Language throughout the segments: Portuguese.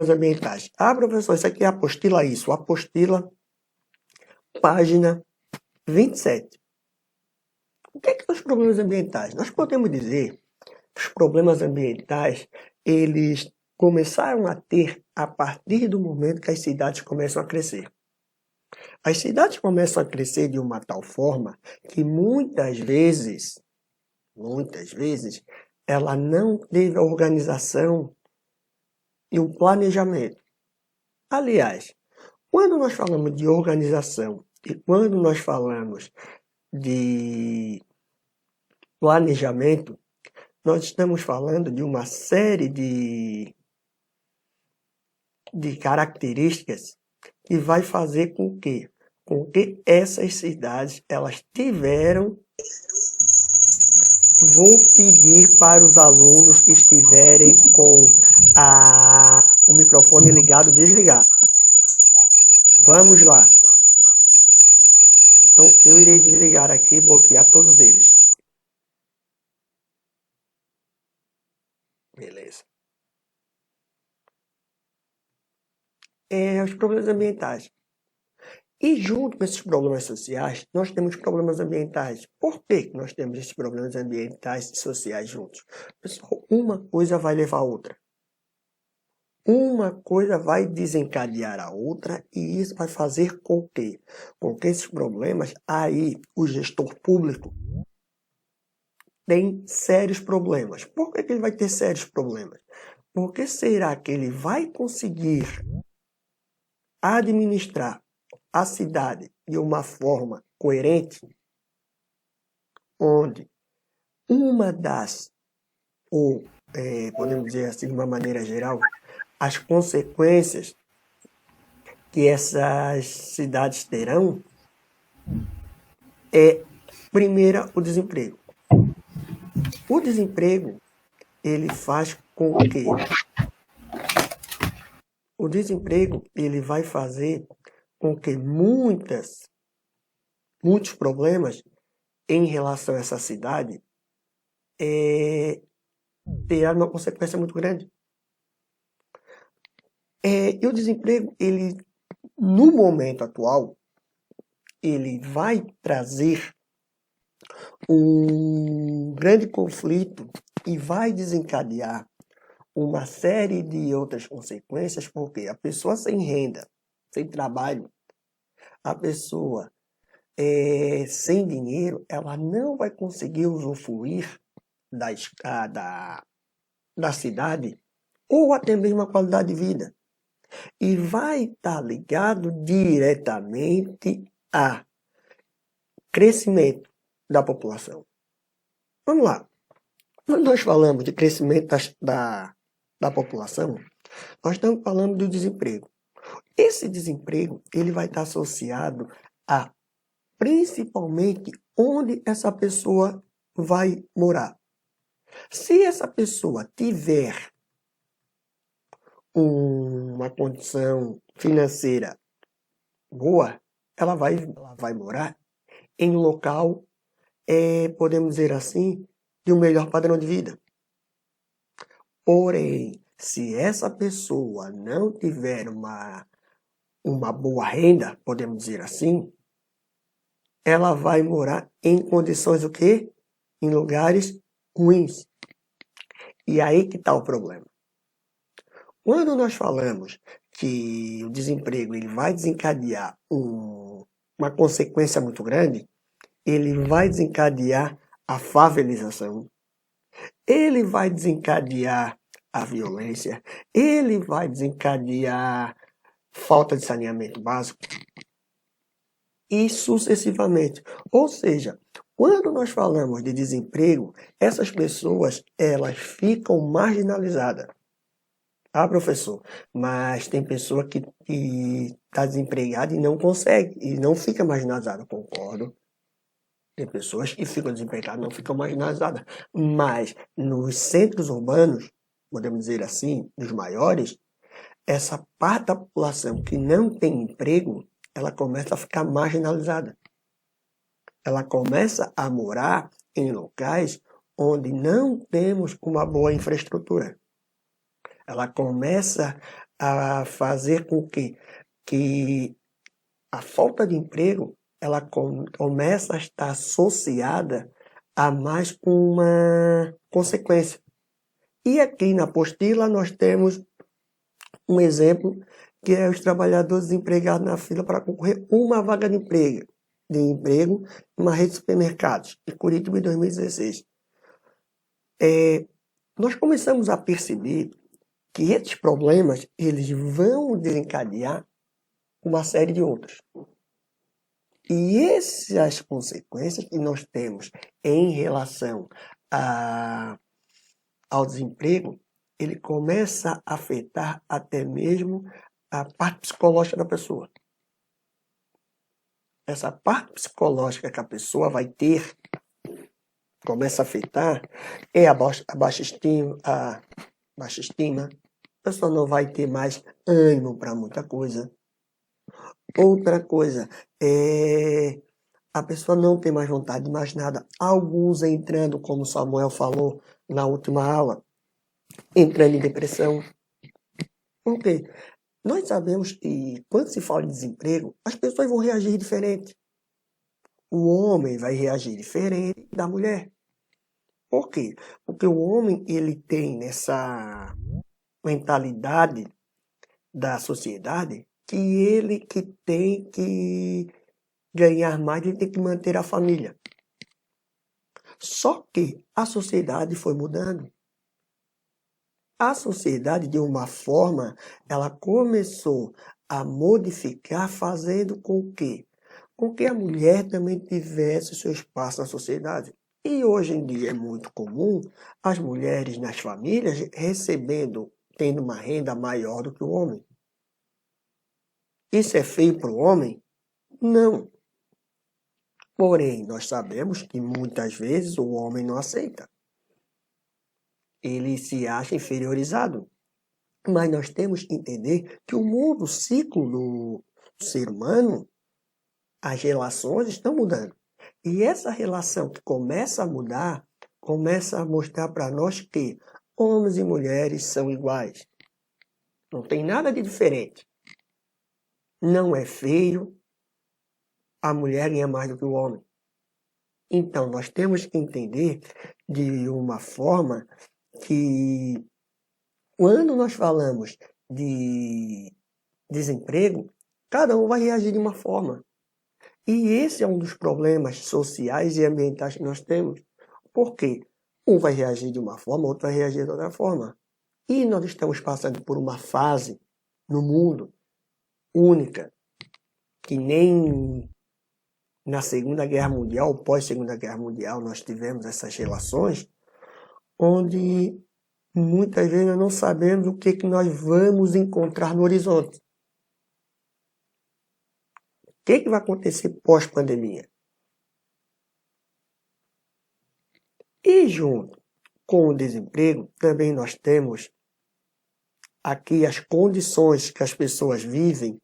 ambientais. Ah, professor, isso aqui é apostila isso. Apostila, página 27. O que são os problemas ambientais? Nós podemos dizer que os problemas ambientais, eles começaram a ter a partir do momento que as cidades começam a crescer. As cidades começam a crescer de uma tal forma que muitas vezes, ela não teve a organização e o planejamento. Aliás, quando nós falamos de organização e quando nós falamos de planejamento, nós estamos falando de uma série de características que vai fazer com que essas cidades elas tiveram. Vou pedir para os alunos que estiverem com o microfone ligado desligar. Vamos lá. Então, eu irei desligar aqui e bloquear todos eles. Beleza. Os problemas ambientais. E junto com esses problemas sociais, nós temos problemas ambientais. Por que nós temos esses problemas ambientais e sociais juntos? Pessoal, uma coisa vai levar a outra. Uma coisa vai desencadear a outra e isso vai fazer com que esses problemas, aí o gestor público tem sérios problemas. Por que ele vai ter sérios problemas? Porque será que ele vai conseguir administrar a cidade de uma forma coerente, onde uma das, ou podemos dizer assim de uma maneira geral, as consequências que essas cidades terão é, primeira, o desemprego. O desemprego, ele faz com que... O desemprego, ele vai fazer com que muitos problemas em relação a essa cidade terá uma consequência muito grande. E o desemprego, ele, no momento atual, ele vai trazer um grande conflito e vai desencadear uma série de outras consequências, porque a pessoa sem renda, sem trabalho, a pessoa sem dinheiro, ela não vai conseguir usufruir da cidade ou até mesmo a qualidade de vida. E vai estar ligado diretamente a crescimento da população. Vamos lá. Quando nós falamos de crescimento da população, nós estamos falando do desemprego. Esse desemprego, ele vai estar associado a principalmente onde essa pessoa vai morar. Se essa pessoa tiver uma condição financeira boa, ela vai morar em um local, podemos dizer assim, de um melhor padrão de vida. Porém, se essa pessoa não tiver uma boa renda, podemos dizer assim, ela vai morar em condições o quê? Em lugares ruins. E aí que está o problema. Quando nós falamos que o desemprego ele vai desencadear uma consequência muito grande, ele vai desencadear a favelização, ele vai desencadear a violência, ele vai desencadear falta de saneamento básico e sucessivamente. Ou seja, quando nós falamos de desemprego, essas pessoas elas ficam marginalizadas. Ah, professor, mas tem pessoa que está desempregada e não consegue, e não fica marginalizada, concordo. Tem pessoas que ficam desempregadas e não ficam marginalizadas. Mas nos centros urbanos, podemos dizer assim, dos maiores, essa parte da população que não tem emprego, ela começa a ficar marginalizada. Ela começa a morar em locais onde não temos uma boa infraestrutura. Ela começa a fazer com que a falta de emprego ela começa a estar associada a mais uma consequência. E aqui na apostila nós temos um exemplo que é os trabalhadores desempregados na fila para concorrer uma vaga de emprego em uma rede de supermercados, em Curitiba em 2016. Nós começamos a perceber que esses problemas eles vão desencadear uma série de outros. E essas consequências que nós temos em relação ao desemprego, ele começa a afetar até mesmo a parte psicológica da pessoa. Essa parte psicológica que a pessoa vai ter, começa a afetar, é a baixa estima, a pessoa não vai ter mais ânimo para muita coisa. Outra coisa, a pessoa não tem mais vontade de mais nada. Alguns entrando, como o Samuel falou na última aula, entrando em depressão. Por quê? Nós sabemos que quando se fala de desemprego, as pessoas vão reagir diferente. O homem vai reagir diferente da mulher. Por quê? Porque o homem ele tem nessa mentalidade da sociedade que ele que tem que ganhar mais, ele tem que manter a família. Só que a sociedade foi mudando. A sociedade, de uma forma, ela começou a modificar, fazendo com que a mulher também tivesse seu espaço na sociedade. E hoje em dia é muito comum as mulheres nas famílias tendo uma renda maior do que o homem. Isso é feio para o homem? Não. Porém, nós sabemos que muitas vezes o homem não aceita. Ele se acha inferiorizado. Mas nós temos que entender que o mundo, o ciclo do ser humano, as relações estão mudando. E essa relação que começa a mudar, começa a mostrar para nós que homens e mulheres são iguais. Não tem nada de diferente. Não é feio a mulher ganhar mais do que o homem. Então, nós temos que entender de uma forma que, quando nós falamos de desemprego, cada um vai reagir de uma forma. E esse é um dos problemas sociais e ambientais que nós temos. Por quê? Um vai reagir de uma forma, outro vai reagir de outra forma. E nós estamos passando por uma fase no mundo única, que nem na Segunda Guerra Mundial, pós-Segunda Guerra Mundial, nós tivemos essas relações, onde muitas vezes nós não sabemos o que nós vamos encontrar no horizonte. O que vai acontecer pós-pandemia? E junto com o desemprego, também nós temos aqui as condições que as pessoas vivem,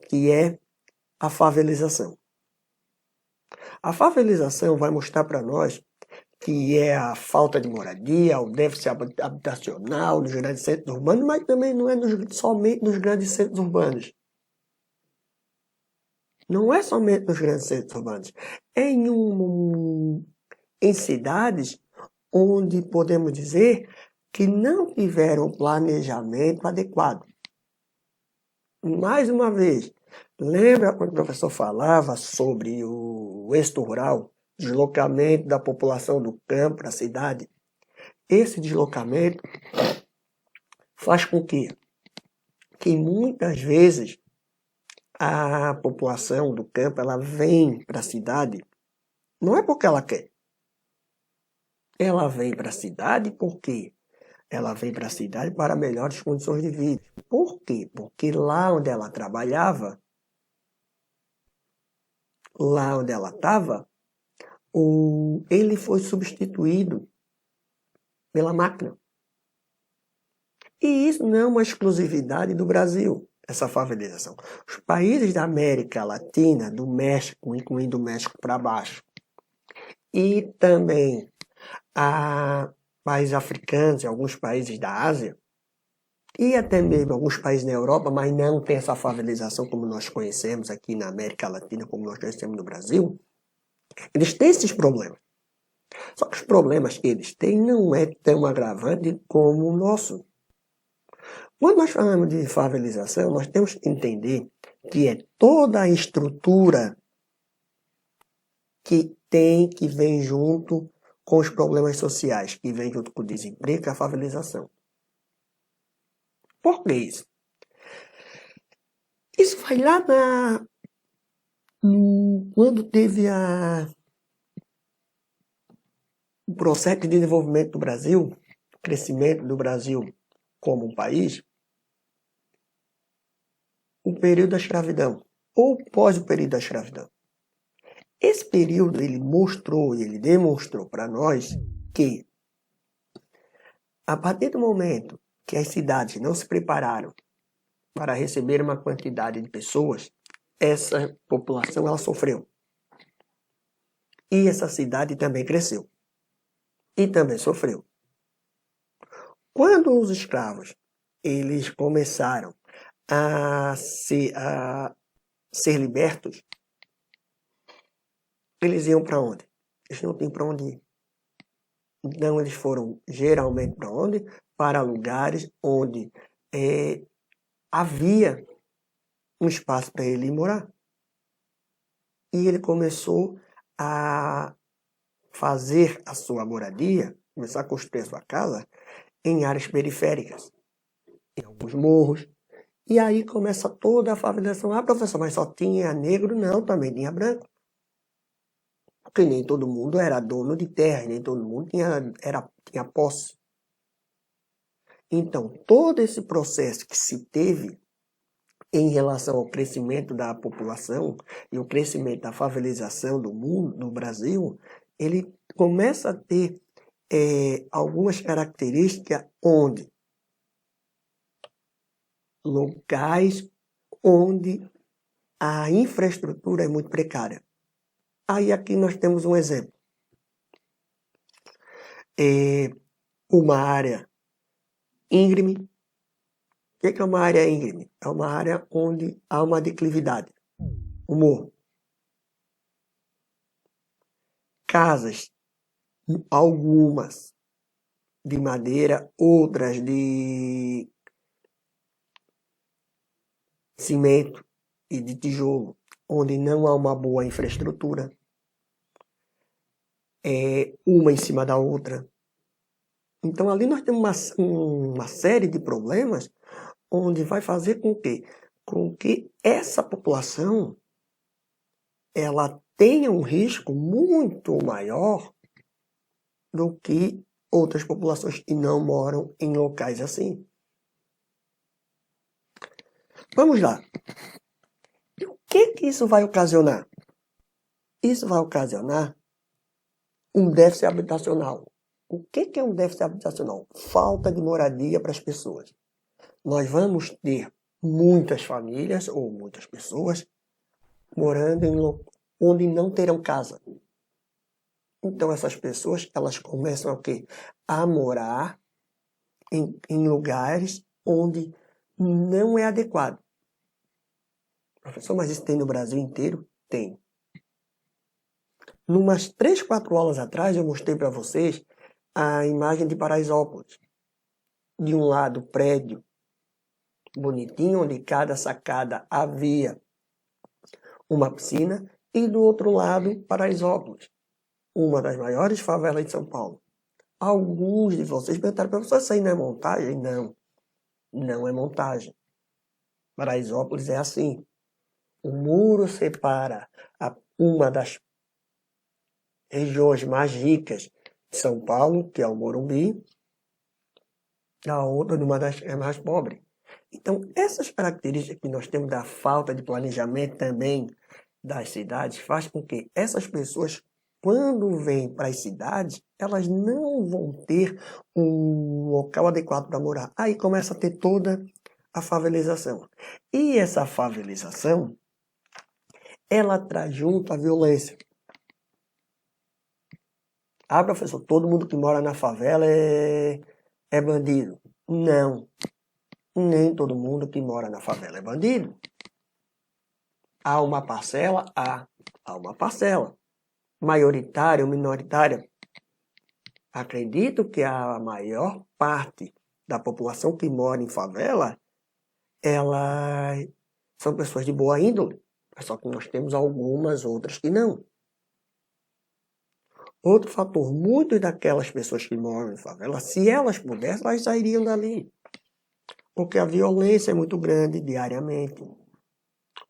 que é a favelização. A favelização vai mostrar para nós que é a falta de moradia, o déficit habitacional nos grandes centros urbanos, mas também não é somente nos grandes centros urbanos. Não é somente nos grandes centros urbanos. É em cidades onde podemos dizer que não tiveram planejamento adequado. Mais uma vez, lembra quando o professor falava sobre o êxodo rural, deslocamento da população do campo para a cidade? Esse deslocamento faz com que muitas vezes a população do campo ela vem para a cidade, não é porque ela quer. Ela vem para a cidade porque ela vem para a cidade para melhores condições de vida. Por quê? Porque lá onde ela trabalhava, lá onde ela estava, ele foi substituído pela máquina. E isso não é uma exclusividade do Brasil, essa favelização. Os países da América Latina, do México, incluindo o México para baixo, e também países africanos e alguns países da Ásia, e até mesmo alguns países na Europa, mas não tem essa favelização como nós conhecemos aqui na América Latina, como nós conhecemos no Brasil, eles têm esses problemas. Só que os problemas que eles têm não é tão agravante como o nosso. Quando nós falamos de favelização, nós temos que entender que é toda a estrutura que vem junto com os problemas sociais, que vem junto com o desemprego e a favelização. Por que isso? Isso vai lá quando teve o processo de desenvolvimento do Brasil, o crescimento do Brasil como um país, o período da escravidão, ou pós o período da escravidão. Esse período ele mostrou e ele demonstrou para nós que, a partir do momento que as cidades não se prepararam para receber uma quantidade de pessoas, essa população ela sofreu. E essa cidade também cresceu. E também sofreu. Quando os escravos eles começaram a ser libertos, eles iam para onde? Eles não tinham para onde ir. Então eles foram geralmente para onde? Para lugares onde havia um espaço para ele ir morar. E ele começou a fazer a sua moradia, começar a construir a sua casa em áreas periféricas, em alguns morros. E aí começa toda a favelização. Ah, professor, mas só tinha negro? Não, também tinha branco. Porque nem todo mundo era dono de terra, nem todo mundo tinha posse. Então, todo esse processo que se teve em relação ao crescimento da população e o crescimento da favelização do mundo, do Brasil, ele começa a ter algumas características onde locais onde a infraestrutura é muito precária. Aí aqui nós temos um exemplo. Uma área íngreme. O que é uma área íngreme? É uma área onde há uma declividade, um morro. Casas, algumas de madeira, outras de cimento e de tijolo, onde não há uma boa infraestrutura, uma em cima da outra. Então ali nós temos uma série de problemas onde vai fazer com que essa população ela tenha um risco muito maior do que outras populações que não moram em locais assim. Vamos lá. O que isso vai ocasionar? Isso vai ocasionar um déficit habitacional. O que é um déficit habitacional? Falta de moradia para as pessoas. Nós vamos ter muitas famílias ou muitas pessoas morando em onde não terão casa. Então essas pessoas elas começam a morar em lugares onde não é adequado. Professor, mas isso tem no Brasil inteiro? Tem. Numas 3, 4 aulas atrás eu mostrei para vocês a imagem de Paraisópolis. De um lado, prédio bonitinho, onde cada sacada havia uma piscina, e do outro lado, Paraisópolis, uma das maiores favelas de São Paulo. Alguns de vocês perguntaram, professor, isso aí não é montagem? Não, não é montagem. Paraisópolis é assim. O muro separa uma das regiões mais ricas de São Paulo, que é o Morumbi, da outra numa das que é mais pobre. Então, essas características que nós temos da falta de planejamento também das cidades faz com que essas pessoas, quando vêm para as cidades, elas não vão ter um local adequado para morar. Aí começa a ter toda a favelização. E essa favelização, ela traz junto a violência. Ah, professor, todo mundo que mora na favela é bandido. Não. Nem todo mundo que mora na favela é bandido. Há uma parcela? Há uma parcela. Majoritária ou minoritária? Acredito que a maior parte da população que mora em favela, elas são pessoas de boa índole. Só que nós temos algumas outras que não. Outro fator, muitas daquelas pessoas que moram em favela, se elas pudessem, elas sairiam dali. Porque a violência é muito grande diariamente.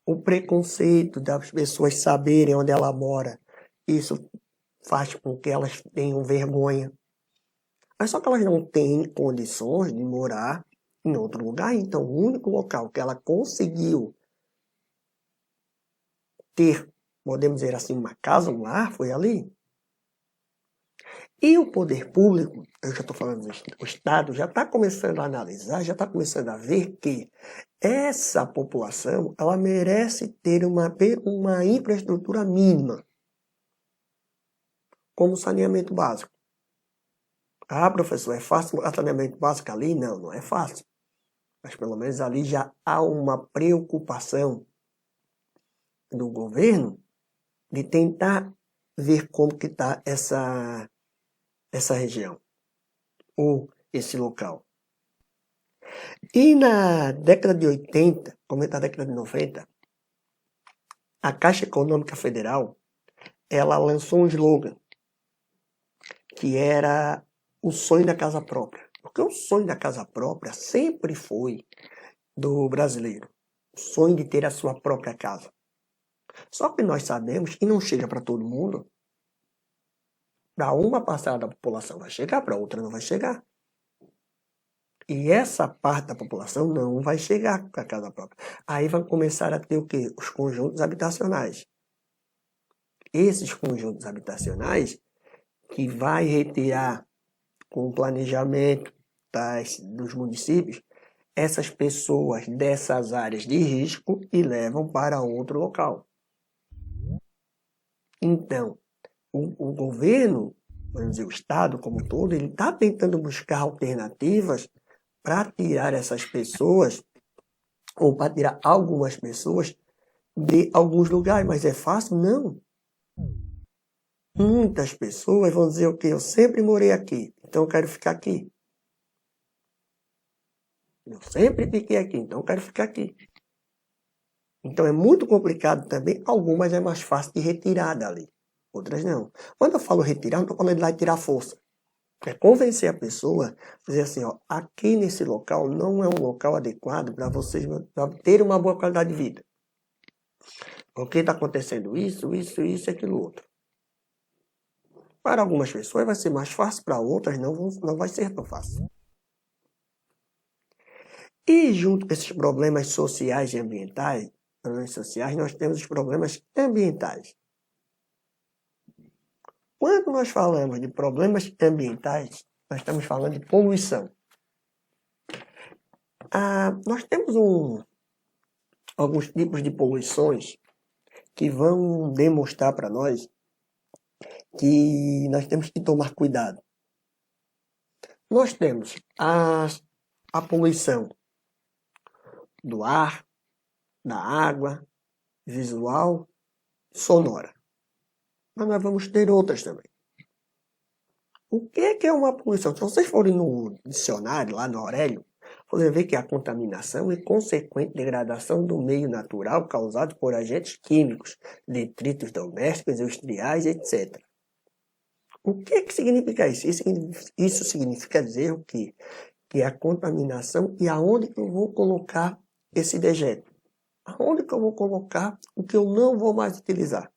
O preconceito das pessoas saberem onde ela mora, isso faz com que elas tenham vergonha. Mas só que elas não têm condições de morar em outro lugar. Então, o único local que ela conseguiu ter, podemos dizer assim, uma casa, um lar, foi ali. E o poder público, eu já estou falando do Estado, já está começando a analisar, já está começando a ver que essa população, ela merece ter uma infraestrutura mínima, como saneamento básico. Ah, professor, é fácil o saneamento básico ali? Não, não é fácil. Mas pelo menos ali já há uma preocupação do governo de tentar ver como que está essa região, ou esse local. E na década de 80, como na década de 90, a Caixa Econômica Federal, ela lançou um slogan, que era o sonho da casa própria. Porque o sonho da casa própria sempre foi do brasileiro. O sonho de ter a sua própria casa. Só que nós sabemos que não chega para todo mundo. Para uma parcela da população vai chegar, para outra não vai chegar. E essa parte da população não vai chegar com a casa própria. Aí vai começar a ter o quê? Os conjuntos habitacionais. Esses conjuntos habitacionais que vai retirar com o planejamento dos municípios essas pessoas dessas áreas de risco e levam para outro local. Então, o governo, vamos dizer, o Estado como um todo, ele está tentando buscar alternativas para tirar essas pessoas, ou para tirar algumas pessoas de alguns lugares. Mas é fácil? Não. Muitas pessoas vão dizer o quê? Eu sempre morei aqui, então eu quero ficar aqui. Eu sempre fiquei aqui, então eu quero ficar aqui. Então é muito complicado também. Algumas é mais fácil de retirar dali, outras não. Quando eu falo retirar, não estou falando de lá tirar força. É convencer a pessoa, dizer assim, ó, aqui nesse local não é um local adequado para vocês pra ter uma boa qualidade de vida. Porque está acontecendo isso e aquilo outro. Para algumas pessoas vai ser mais fácil, para outras não vai ser tão fácil. E junto com esses problemas sociais e ambientais, nós temos os problemas ambientais. Quando nós falamos de problemas ambientais, nós estamos falando de poluição. Nós temos alguns tipos de poluições que vão demonstrar para nós que nós temos que tomar cuidado. Nós temos a poluição do ar, da água, visual, sonora. Mas nós vamos ter outras também. O que é uma poluição? Se vocês forem no dicionário, lá no Aurélio, você vê que é a contaminação e consequente degradação do meio natural causado por agentes químicos, detritos domésticos, industriais, etc. O que significa isso? Isso significa dizer o quê? Que é a contaminação e aonde que eu vou colocar esse dejeto? Aonde que eu vou colocar o que eu não vou mais utilizar?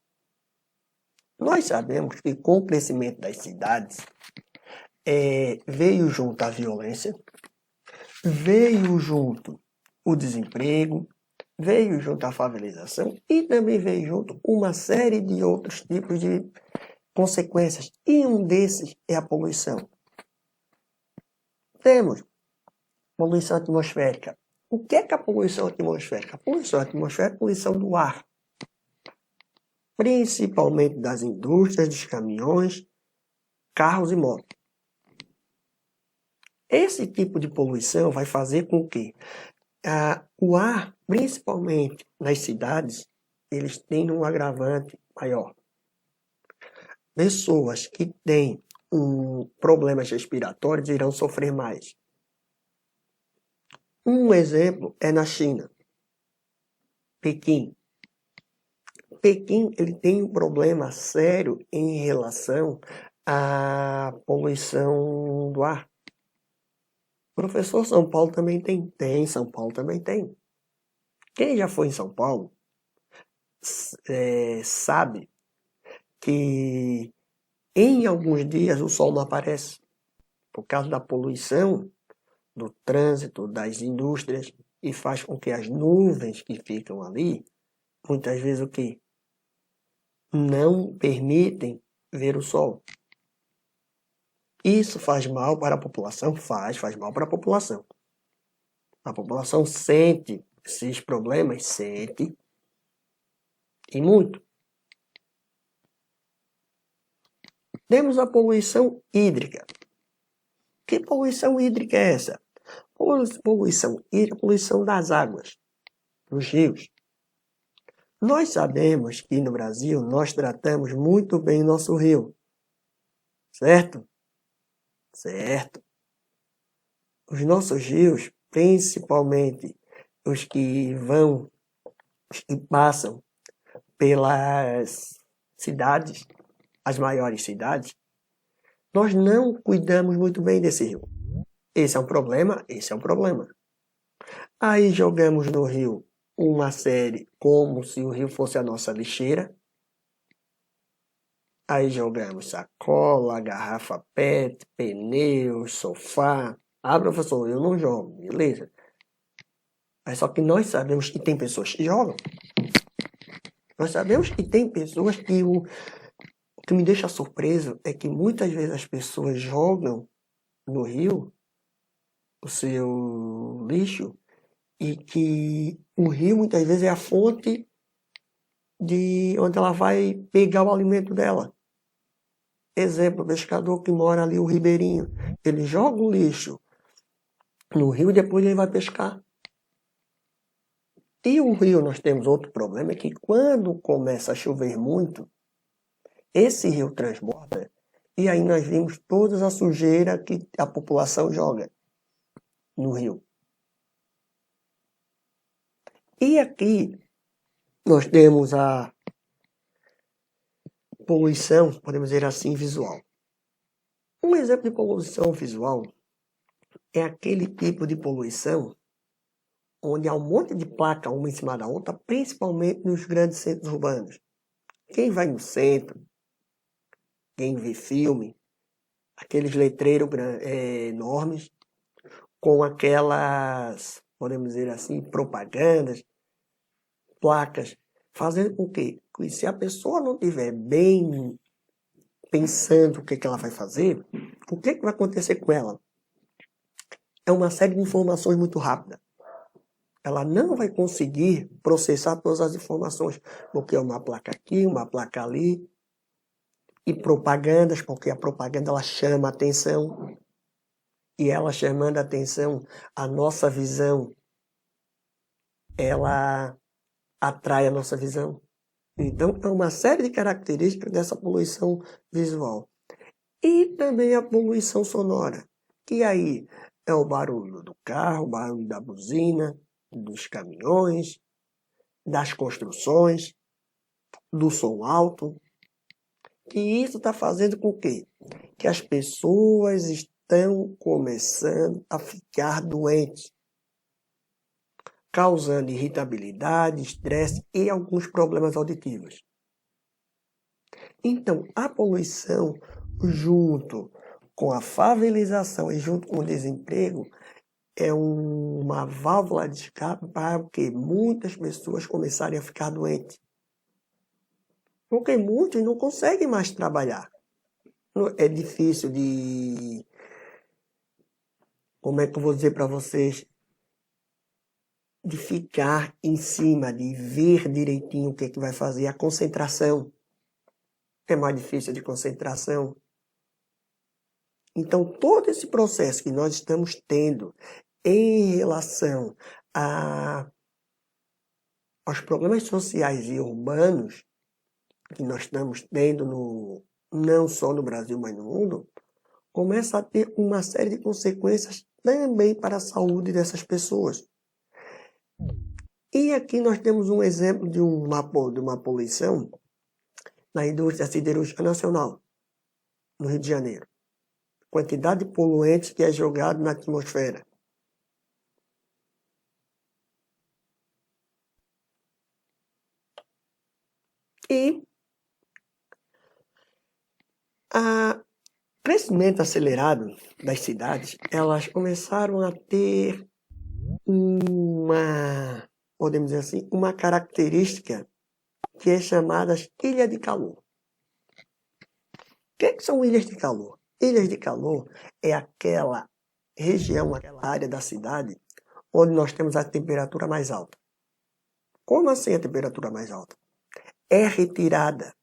Nós sabemos que com o crescimento das cidades, veio junto a violência, veio junto o desemprego, veio junto a favelização e também veio junto uma série de outros tipos de consequências. E um desses é a poluição. Temos poluição atmosférica. O que é a poluição atmosférica? A poluição atmosférica é a poluição do ar. Principalmente das indústrias, dos caminhões, carros e motos. Esse tipo de poluição vai fazer com que o ar, principalmente nas cidades, eles têm um agravante maior. Pessoas que têm problemas respiratórios irão sofrer mais. Um exemplo é na China, Pequim. Pequim ele tem um problema sério em relação à poluição do ar. Professor, São Paulo também tem? Tem, São Paulo também tem. Quem já foi em São Paulo sabe que em alguns dias o sol não aparece por causa da poluição, do trânsito, das indústrias, e faz com que as nuvens que ficam ali, muitas vezes o quê? Não permitem ver o sol. Isso faz mal para a população? Faz mal para a população. A população sente esses problemas? Sente. E muito. Temos a poluição hídrica. Que poluição hídrica é essa? Poluição hídrica é a poluição das águas, dos rios. Nós sabemos que no Brasil nós tratamos muito bem nosso rio. Certo? Certo. Os nossos rios, principalmente os que passam pelas cidades, as maiores cidades, nós não cuidamos muito bem desse rio. Esse é um problema? Esse é um problema. Aí jogamos no rio uma série como se o rio fosse a nossa lixeira. Aí jogamos sacola, garrafa PET, pneus, sofá. Ah, professor, eu não jogo, beleza. Mas só que nós sabemos que tem pessoas que jogam. Nós sabemos que tem pessoas que o que me deixa surpreso é que muitas vezes as pessoas jogam no rio o seu lixo e que o rio muitas vezes é a fonte de onde ela vai pegar o alimento dela. Exemplo, o pescador que mora ali, o ribeirinho, ele joga o lixo no rio e depois ele vai pescar. E o rio, nós temos outro problema, é que quando começa a chover muito, esse rio transborda e aí nós vimos toda a sujeira que a população joga no rio. E aqui nós temos a poluição, podemos dizer assim, visual. Um exemplo de poluição visual é aquele tipo de poluição onde há um monte de placa uma em cima da outra, principalmente nos grandes centros urbanos. Quem vai no centro, quem vê filme, aqueles letreiros enormes, com aquelas, podemos dizer assim, propagandas, placas, fazendo com que se a pessoa não estiver bem pensando o que ela vai fazer, o que vai acontecer com ela? É uma série de informações muito rápida. Ela não vai conseguir processar todas as informações, porque é uma placa aqui, uma placa ali, e propagandas, porque a propaganda ela chama a atenção, e ela chamando a atenção, a nossa visão, ela atrai a nossa visão. Então, é uma série de características dessa poluição visual. E também a poluição sonora, que aí é o barulho do carro, o barulho da buzina, dos caminhões, das construções, do som alto. E isso está fazendo com que as pessoas estão começando a ficar doentes, causando irritabilidade, estresse e alguns problemas auditivos. Então, a poluição, junto com a favelização e junto com o desemprego, é uma válvula de escape para que muitas pessoas começarem a ficar doentes. Porque muitos não conseguem mais trabalhar. É difícil de... Como é que eu vou dizer para vocês? De ficar em cima, de ver direitinho o que vai fazer. A concentração é mais difícil de concentração. Então, todo esse processo que nós estamos tendo em relação aos problemas sociais e urbanos que nós estamos tendo não só no Brasil, mas no mundo, começa a ter uma série de consequências também para a saúde dessas pessoas. E aqui nós temos um exemplo de uma poluição na indústria siderúrgica nacional, no Rio de Janeiro. Quantidade de poluentes que é jogado na atmosfera. E o crescimento acelerado das cidades, elas começaram a ter podemos dizer assim, uma característica que é chamada ilha de calor. O que são ilhas de calor? Ilhas de calor é aquela região, aquela área da cidade onde nós temos a temperatura mais alta. Como assim a temperatura mais alta? É retirada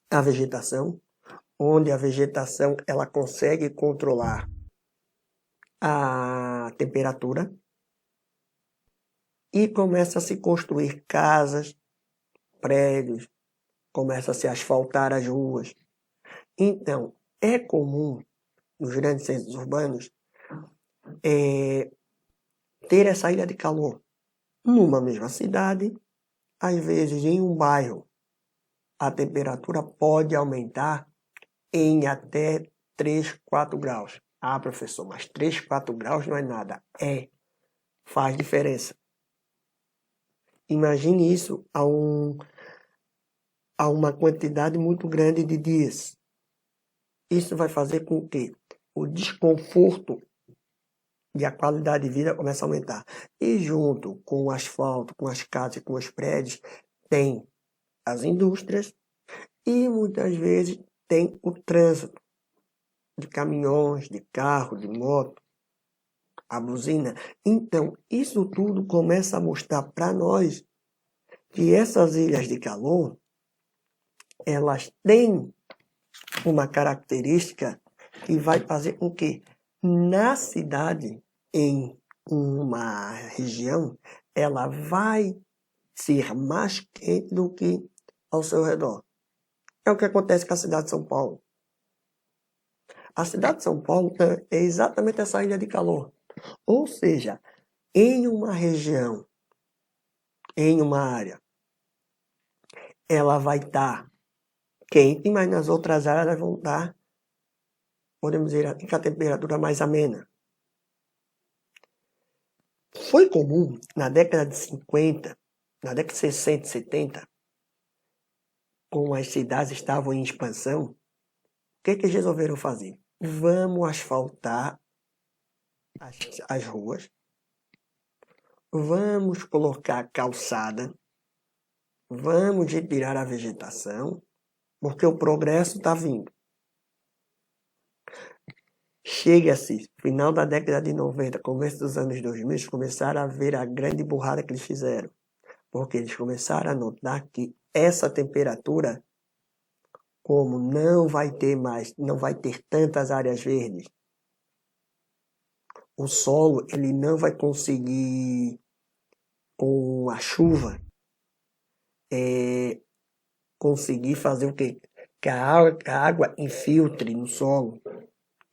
a vegetação, onde a vegetação ela consegue controlar a temperatura e começa a se construir casas, prédios, começa a se asfaltar as ruas. Então, é comum nos grandes centros urbanos ter essa ilha de calor. Numa mesma cidade, às vezes em um bairro, a temperatura pode aumentar em até 3, 4 graus. Ah, professor, mas 3, 4 graus não é nada. Faz diferença. Imagine isso a uma quantidade muito grande de dias. Isso vai fazer com que o desconforto e a qualidade de vida comece a aumentar. E junto com o asfalto, com as casas e com os prédios, tem as indústrias e muitas vezes tem o trânsito de caminhões, de carro, de moto, a buzina. Então, isso tudo começa a mostrar para nós que essas ilhas de calor, elas têm uma característica que vai fazer com que na cidade, em uma região, ela vai ser mais quente do que ao seu redor. É o que acontece com a cidade de São Paulo. A cidade de São Paulo é exatamente essa ilha de calor. Ou seja, em uma região, em uma área, ela vai estar quente, mas nas outras áreas elas vão estar, podemos dizer, com a temperatura mais amena. Foi comum, na década de 50, na década de 60 e 70, como as cidades estavam em expansão, o que eles resolveram fazer? Vamos asfaltar as ruas, vamos colocar calçada, vamos retirar a vegetação, porque o progresso está vindo. Chega-se, final da década de 90, começo dos anos 2000, eles começaram a ver a grande burrada que eles fizeram. Porque eles começaram a notar que essa temperatura, como não vai ter tantas áreas verdes, o solo ele não vai conseguir, com a chuva, conseguir fazer o quê? Que a água infiltre no solo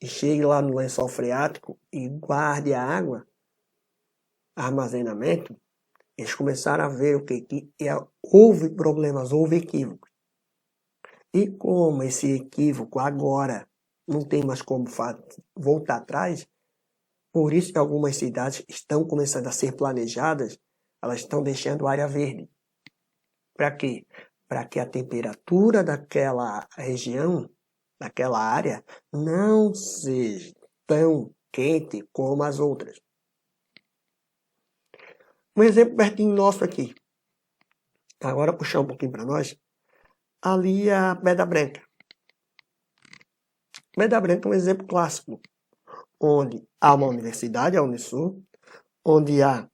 e chegue lá no lençol freático e guarde a água, armazenamento. Eles começaram a ver o quê? Que houve problemas, houve equívocos. E como esse equívoco agora não tem mais como voltar atrás, por isso que algumas cidades estão começando a ser planejadas, elas estão deixando área verde. Para quê? Para que a temperatura daquela região, daquela área, não seja tão quente como as outras. Um exemplo pertinho nosso aqui. Agora puxar um pouquinho para nós. Ali a Pedra Branca. Pedra Branca é um exemplo clássico, onde há uma universidade, a Unisul, onde há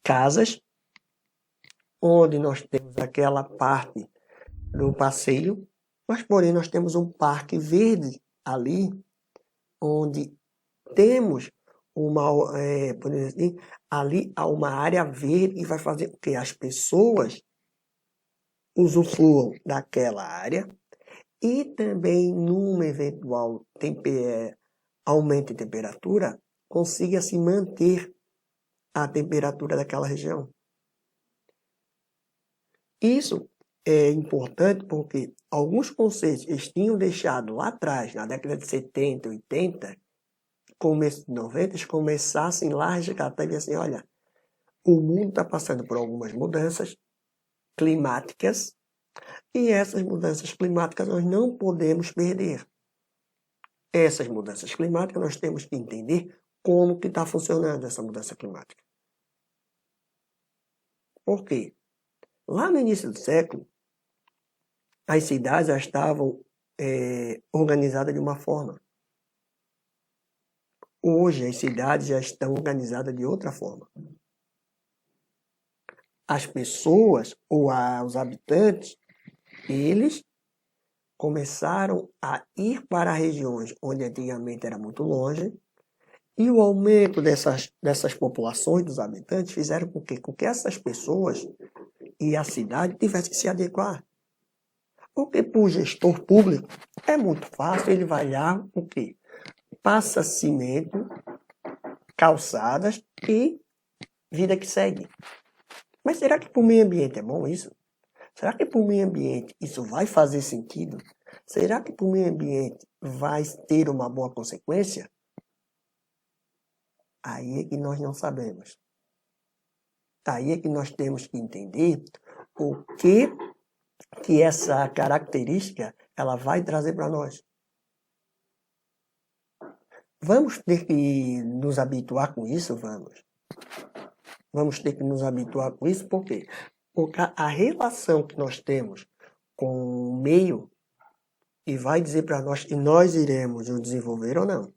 casas, onde nós temos aquela parte do passeio, mas porém nós temos um parque verde ali, onde temos por exemplo assim, ali há uma área verde e vai fazer com que as pessoas usufruam daquela área e também num eventual aumento de temperatura, consiga se manter a temperatura daquela região. Isso é importante porque alguns conceitos eles tinham deixado lá atrás, na década de 70, 80, começo de 90, eles começassem lá a resgatar e dizer assim, olha, o mundo está passando por algumas mudanças climáticas e essas mudanças climáticas nós não podemos perder. Essas mudanças climáticas nós temos que entender como que está funcionando essa mudança climática. Por quê? Lá no início do século, as cidades já estavam organizadas de uma forma. Hoje, as cidades já estão organizadas de outra forma. As pessoas ou os habitantes, eles começaram a ir para regiões onde antigamente era muito longe, e o aumento dessas populações dos habitantes fizeram com que essas pessoas e a cidade tivessem que se adequar. Porque para o gestor público é muito fácil, ele vai lá, o quê? Passa cimento, calçadas e vida que segue. Mas será que para o meio ambiente é bom isso? Será que para o meio ambiente isso vai fazer sentido? Será que para o meio ambiente vai ter uma boa consequência? Aí é que nós não sabemos. Aí é que nós temos que entender o que essa característica ela vai trazer para nós. Vamos ter que nos habituar com isso? Vamos. Vamos ter que nos habituar com isso, por quê? Porque a relação que nós temos com o meio e vai dizer para nós que nós iremos o desenvolver ou não.